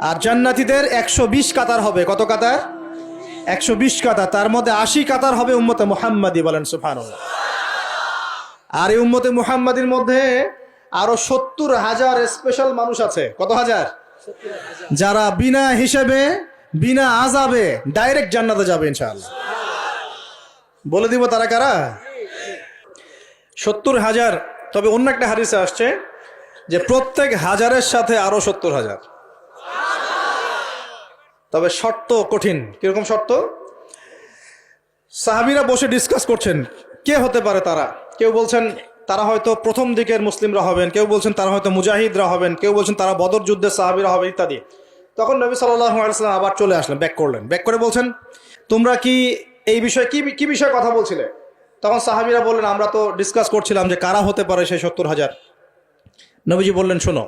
আর জান্নাতীদের 120 কাতার হবে। কত কাতার? 120 কাতার। তার মধ্যে 80 কাতার হবে উম্মতে মুহাম্মাদি, বলেন সুবহানাল্লাহ। আর এই উম্মতে মুহাম্মাদির মধ্যে আরো 70,000 স্পেশাল মানুষ আছে। কত হাজার? যারা বিনা হিসেবে বিনা আযাবে ডাইরেক্ট জান্নাতে যাবে ইনশাআল্লাহ। বলে দিব তারা কারা? 70,000। তবে অন্য একটা হাদিসে আসছে যে প্রত্যেক হাজারের সাথে আরো 70,000। তবে শর্ত কঠিন। কিরকম শর্ত? সাহাবীরা বসে ডিসকাস করছেন কে হতে পারে তারা। কেউ বলছেন তারা হয়তো প্রথম দিকের মুসলিমরা হবেন, কেউ বলছেন তারা হয়তো মুজাহিদরা হবেন, কেউ বলছেন তারা বদর যুদ্ধের সাহাবীরা হবে ইত্যাদি। তখন নবী সাল্লাল্লাহু আলাইহি ওয়াসাল্লাম আবার চলে আসলেন, ব্যাক করলেন। ব্যাক করে বলছেন তোমরা কি এই বিষয়ে কি বিষয়ে কথা বলছিলে? তখন সাহাবীরা বললেন আমরা তো ডিসকাস করছিলাম যে কারা হতে পারে সেই 70,000। নবীজি বললেন শোনো,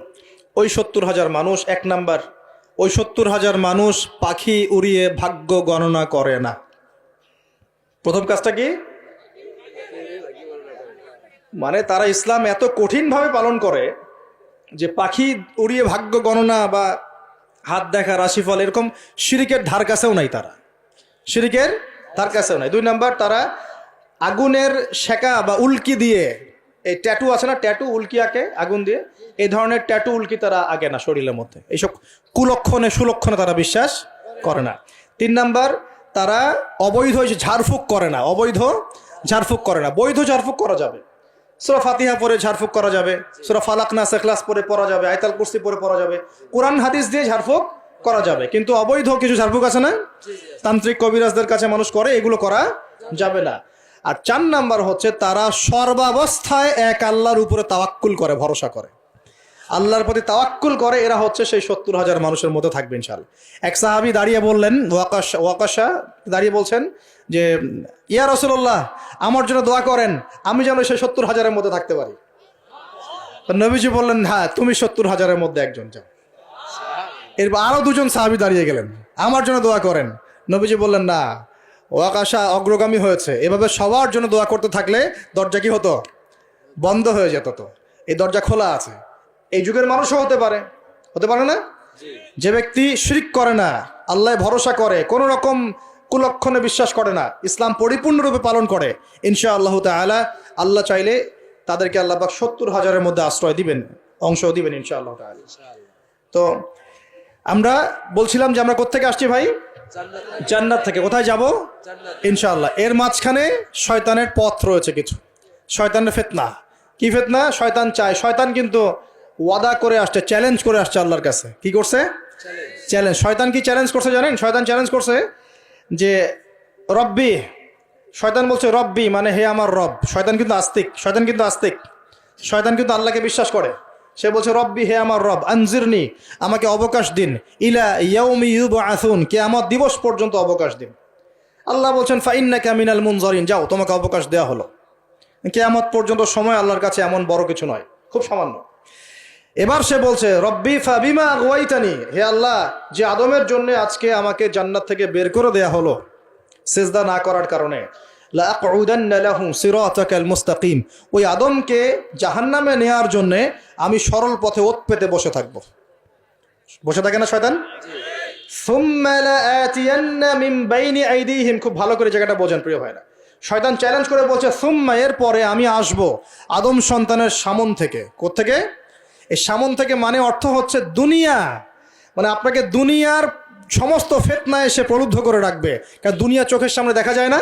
ওই 70,000 মানুষ, এক নাম্বার, ওই 70,000 মানুষ পাখি উড়িয়ে ভাগ্য গণনা করে না। প্রথম কাজটা কি? মানে তারা ইসলাম এত কঠিনভাবে পালন করে যে পাখি উড়িয়ে ভাগ্য গণনা বা হাত দেখা, রাশিফল, এরকম শিরিকের ধার কাছেও নাই। তারা শিরিকের ধার কাছেও নাই। দুই নাম্বার, তারা আগুনের শেকা বা উল্কি দিয়ে, এই ট্যাটু আছে না, ট্যাটু উল্কি আঁকে আগুন দিয়ে, এই ধরনের ট্যাটু উল্কি তারা আঁকে না শরীরের মধ্যে। এইসব কুলক্ষণে সুলক্ষণে তারা বিশ্বাস করে না। তিন নাম্বার, তারা অবৈধ ঝাড়ফুঁক করে না। অবৈধ ঝাড়ফুঁক করে না। বৈধ ঝাড়ফুঁক করা যাবে। সূরা ফাতিহা পড়ে ঝাড়ফুঁক করা যাবে, সূরা ফালাক নাস ইখলাস পড়ে পড়া যাবে, আয়াতুল কুরসি পড়ে পড়া যাবে, কোরআন হাদিস দিয়ে ঝাড়ফুঁক করা যাবে। কিন্তু অবৈধ কিছু ঝাড়ফুঁক আছে না, তান্ত্রিক কবিরাজদের কাছে মানুষ করে, এগুলো করা যাবে না। আর 4 নাম্বার হচ্ছে তারা সর্বাবস্থায় এক আল্লাহর উপরে তাওয়াক্কুল করে, ভরসা করে, আল্লাহর প্রতি তাওয়াক্কুল করে। এরা হচ্ছে সেই 70,000 মানুষের মধ্যে থাকবে ইনশাআল্লাহ। এক সাহাবী দাঁড়িয়ে বললেন, ওয়াকাশা দাঁড়িয়ে বলছেন যে ইয়া রাসূলুল্লাহ, আমার জন্য দোয়া করেন, আমি যেন সেই 70,000-এর মধ্যে থাকতে পারি। নবীজি বললেন হ্যাঁ, তুমি 70,000-এর মধ্যে একজন যাও। এরপর আরো 2জন সাহাবী দাঁড়িয়ে গেলেন, আমার জন্য দোয়া করেন। নবীজি বললেন না, ওয়াকাশা অগ্রগামী হয়েছে। এভাবে সবার জন্য দোয়া করতে থাকলে দরজা কি হতো? বন্ধ হয়ে যেত। তো এই দরজা খোলা আছে। এই যুগের মানুষও হতে পারে না? যে ব্যক্তি শিরক করে না, আল্লাহ ভরসা করে, কোন রকম কুলক্ষণে বিশ্বাস করে না, ইসলাম পরিপূর্ণরূপে পালন করে, ইনশাআল্লাহ তাআলা আল্লাহ চাইলে তাদেরকে আল্লাহ পাক 70,000-এর মধ্যে আশ্রয় দিবেন, অংশ দিবেন ইনশাআল্লাহ তাআলা। তো আমরা বলছিলাম যে আমরা কোত্থেকে আসছি ভাই? জান্নাত থেকে। কোথায় যাব? ইনশাআল্লাহ। এর মাঝখানে শয়তানের পথ রয়েছে কিছু, শয়তানের ফিতনা। কি ফিতনা? শয়তান চায়, শয়তান কিন্তু ওয়াদা করে আসছে, চ্যালেঞ্জ করে আসছে আল্লাহর কাছে। কি করছে? চ্যালেঞ্জ। শয়তান কি চ্যালেঞ্জ করছে জানেন? শয়তান চ্যালেঞ্জ করছে যে রব্বি, শয়তান বলছে রব্বি মানে হে আমার রব। শয়তান কিন্তু আস্তিক, শয়তান কিন্তু আল্লাহকে বিশ্বাস করে। সে বলছে রব্বি, হে আমার রব, আনজিরনি, আমাকে অবকাশ দিন, ইলা ইয়াউমি ইউবআসুন, কিয়ামত দিবস পর্যন্ত অবকাশ দিন। আল্লাহ বলছেন ফাইন্নাকা মিনাল মুনজারিন, যাও, তোমাকে অবকাশ দেওয়া হলো। কিয়ামত পর্যন্ত সময় আল্লাহর কাছে এমন বড় কিছু নয়, খুব সামান্য। এবার সে বলছে রব্বি ফাবিমা আগওয়াইতানি, হে আল্লাহ, যে আদমের জন্য আজকে আমাকে জান্নাত থেকে বের করে দেয়া হলো সিজদা না করার কারণে, লা আকুদান্না লাহু সিরাতাকাল মুস্তাকিম, ওই আদমকে জাহান্নামে নেয়ার জন্য আমি সরল পথে ওত পেতে বসে থাকবো। বসে থাকে না শয়তান? সুম্মা লাআতিয়ান্না মিন বাইনি আইদিহিম, খুব ভালো করে জায়গাটা বোঝেন প্রিয় ভাইরা। শয়তান চ্যালেঞ্জ করে বলছে সুম্মা, এর পরে আমি আসবো আদম সন্তানের সামন থেকে। কোত্থেকে? এই সামন থেকে মানে অর্থ হচ্ছে দুনিয়া, মানে আপনাকে দুনিয়ার সমস্ত ফিতনায় এসে প্রলুব্ধ করে রাখবে। কারণ দুনিয়া চোখের সামনে দেখা যায় না?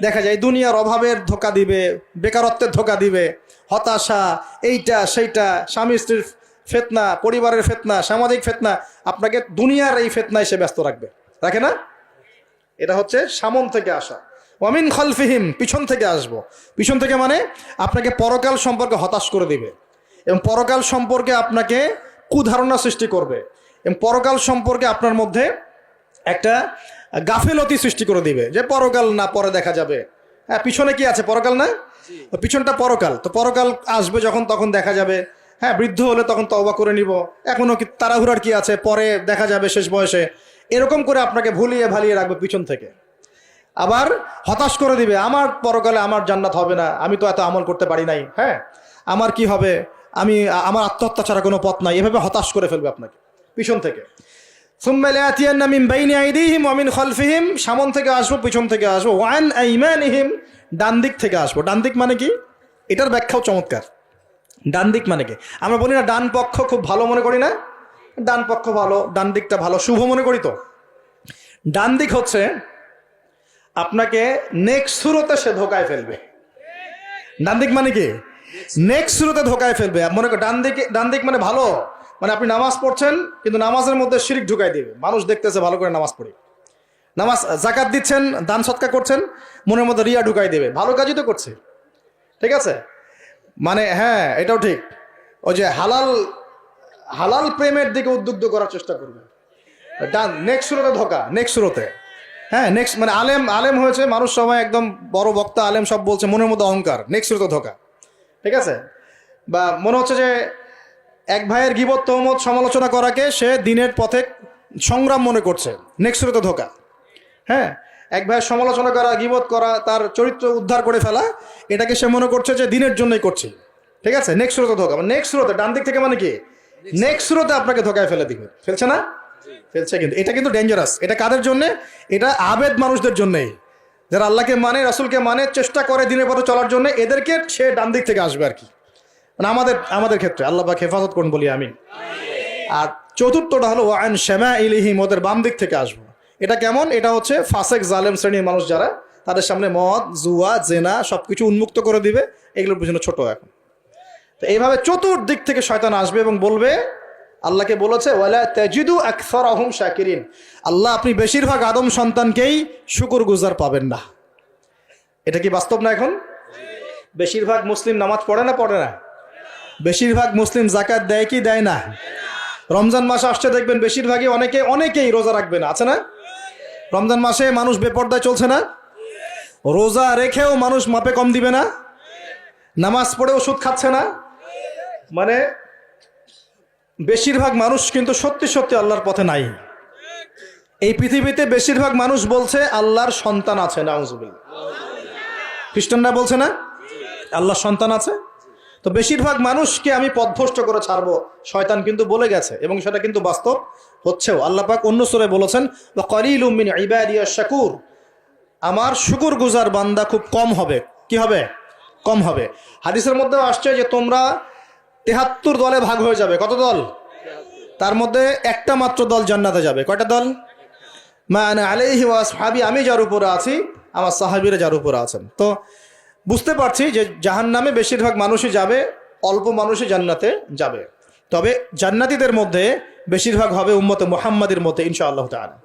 দেখা যায়। দুনিয়ার অভাবের ধোঁকা দিবে, বেকারত্বের ধোঁকা দিবে, হতাশা, এইটা সেইটা, স্বামী স্ত্রীর ফিতনা, পরিবারের ফিতনা, সামাজিক ফিতনা, আপনাকে দুনিয়ার এই ফিতনায় এসে ব্যস্ত রাখবে, রাখে না? এটা হচ্ছে সামন থেকে আসা। ওয়ামিন খালফিহিম, পিছন থেকে আসবো। পিছন থেকে মানে আপনাকে পরকাল সম্পর্কে হতাশ করে দিবে, এবং পরকাল সম্পর্কে আপনাকে কুধারণা সৃষ্টি করবে, এবং পরকাল সম্পর্কে আপনার মধ্যে একটা গাফেলতি সৃষ্টি করে দিবে যে পরকাল না, পরে দেখা যাবে। হ্যাঁ, পিছনে কি আছে? পরকাল না? পিছনটা পরকাল। তো পরকাল আসবে যখন, তখন দেখা যাবে। হ্যাঁ, বৃদ্ধ হলে তখন তওবা করে নিব, এখনো কি তাড়াহুড়ার কি আছে, পরে দেখা যাবে শেষ বয়সে। এরকম করে আপনাকে ভুলিয়ে ভালিয়ে রাখবে পিছন থেকে। আবার হতাশ করে দিবে, আমার পরকালে আমার জান্নাত হবে না, আমি তো এত আমল করতে পারি নাই, হ্যাঁ, আমার কি হবে, আমার আত্মহত্যা ছাড়া কোনো পথ নাই। এভাবে হতাশ করে ফেলবে আপনাকে পিছন থেকে। সুম্মা লায়াতিয়ান্না মিন বাইনি আইদিহিম ওয়া মিন খালফিহিম, সামন থেকে আসবো, পিছন থেকে আসবো, ওয়া আন আইমানিহিম, ডান দিক থেকে আসবো। ডান দিক মানে কি? এটার ব্যাখ্যাও চমৎকার। ডান দিক মানে কি? আমরা বলি না ডান পক্ষ খুব ভালো মনে করি না? ডান পক্ষ ভালো, ডান দিকটা ভালো, শুভ মনে করি তো। ডান দিক হচ্ছে আপনাকে নেক্সট সুরতে সে ধোকায় ফেলবে। ডান দিক মানে কি? নেক্সট সুরতে ধোকায় ফেলবে। মনে কর ডান দিক মানে ভালো, মানে আপনি নামাজ পড়ছেন কিন্তু নামাজের মধ্যে শিরিক ঢুকাই দিবে, মানুষ দেখতেছে ভালো করে নামাজ পড়ি, নামাজ জাকাত দিচ্ছেন, দান সৎকার করছেন, মনের মধ্যে রিয়া ঢুকাই দেবে, ভালো কাজই তো করছে, ঠিক আছে? মানে হ্যাঁ, এটাও ঠিক। ওই যে হালাল প্রেমের দিকে উদ্বুদ্ধ করার চেষ্টা করবে, ডান নেক্সট সুরতে ধোকা, নেক্সট সুরতে। হ্যাঁ, নেক্সট মানে আলেম হয়েছে মানুষ, সবাই একদম বড় বক্তা আলেম সব বলছে, মনের মধ্যে অহংকার, নেক্সট সুরতে ধোকা, ঠিক আছে? বা মনে হচ্ছে যে এক ভাইয়ের গীবত তহমত সমালোচনা করাকে সে দিনের পথে সংগ্রাম মনে করছে, নেক্সট সুরতে ধোকা। হ্যাঁ, এক ভাইয়ের সমালোচনা করা, গীবত করা, তার চরিত্র উদ্ধার করে ফেলা, এটাকে সে মনে করছে যে দিনের জন্যই করছে, ঠিক আছে? নেক্সট সুরতে ধোকা, নেক্সট সুরতে, ডান দিক থেকে মানে কি? নেক্সট সুরতে আপনাকে ধোকায় ফেলে দিবে, ফেলছে না? ফেলছে। কিন্তু এটা কিন্তু ডেঞ্জারাস। এটা কাদের জন্যে? এটা আবেদ মানুষদের জন্যেই, যারা আল্লাহকে মানে, রাসূলকে মানে, চেষ্টা করে দিনের পথে চলার জন্য, এদেরকে সে ডান দিক থেকে আসবে আর কি। মানে আমাদের ক্ষেত্রে আল্লাহ পাক হেফাজত করুন বলি আমিন। আর চতুর্থটা হলো ওয়া আন শামাইলিহিম, ওদের বাম দিক থেকে আসবো। এটা কেমন? এটা হচ্ছে ফাসেক জালেম শ্রেণীর মানুষ যারা, তাদের সামনে মদ, জুয়া, জেনা সবকিছু উন্মুক্ত করে দিবে, এগুলোর পিছনে ছোট এখন। তো এইভাবে চতুর্দিক থেকে শয়তান আসবে এবং বলবে, আল্লাহকে বলেছে ওয়ালা তাজিদু আকসারাহুম শাকিরিন, আল্লাহ আপনি বেশিরভাগ আদম সন্তানকেই শুকরগুজার পাবেন না। এটা কি বাস্তব না? এখন বেশিরভাগ মুসলিম নামাজ পড়ে না? পড়ে না? বেশিরভাগ মুসলিম জাকাত দেয় কি দেয় না? রমজান মাস আসছে, দেখবেন বেশিরভাগই অনেকেই রোজা রাখবে না, আছে না? রমজান মাসে মানুষ বেপরদায় চলছে না? রোজা রেখেও মানুষ মাপে কম দিবে না? নামাজ পড়েও সুদ খাচ্ছে না? মানে বেশিরভাগ মানুষ কিন্তু সত্যি সত্যি আল্লাহর পথে নাই। এই পৃথিবীতে বেশিরভাগ মানুষ বলছে আল্লাহর সন্তান আছে, নাউজুবিল্লাহ। খ্রিস্টানরা বলছে না আল্লাহর সন্তান আছে? তো বেশিরভাগ মানুষকে আমি পথভ্রষ্ট করে ছাড়বো, শয়তান কিন্তু বলে গেছে, এবং সেটা কিন্তু বাস্তব হচ্ছেও। আল্লাহ পাক অন্য সূরায় বলেছেন ওয়া কালিলুম মিন ইবাদিয়াশ শাকুর, আমার শুকরগুজার বান্দা খুব কম হবে। কি হবে? কম হবে। হাদিসের মধ্যেও আসছে যে তোমরা ৭৩ দলে ভাগ হয়ে যাবে। কত দল? তার মধ্যে একটা মাত্র দল জান্নাতে যাবে। কয়টা দল? মা আনা আলাইহি ওয়া আসহাবি, আমি যার উপরে আছি, আমার সাহাবীরা যার উপরে আছেন। তো বুঝতে পারছি যে জাহান্নামে বেশিরভাগ মানুষই যাবে, অল্প মানুষই জান্নাতে যাবে। তবে জান্নাতীদের মধ্যে বেশিরভাগ হবে উম্মতে মুহাম্মাদের মধ্যে ইনশাআল্লাহ তাআলা।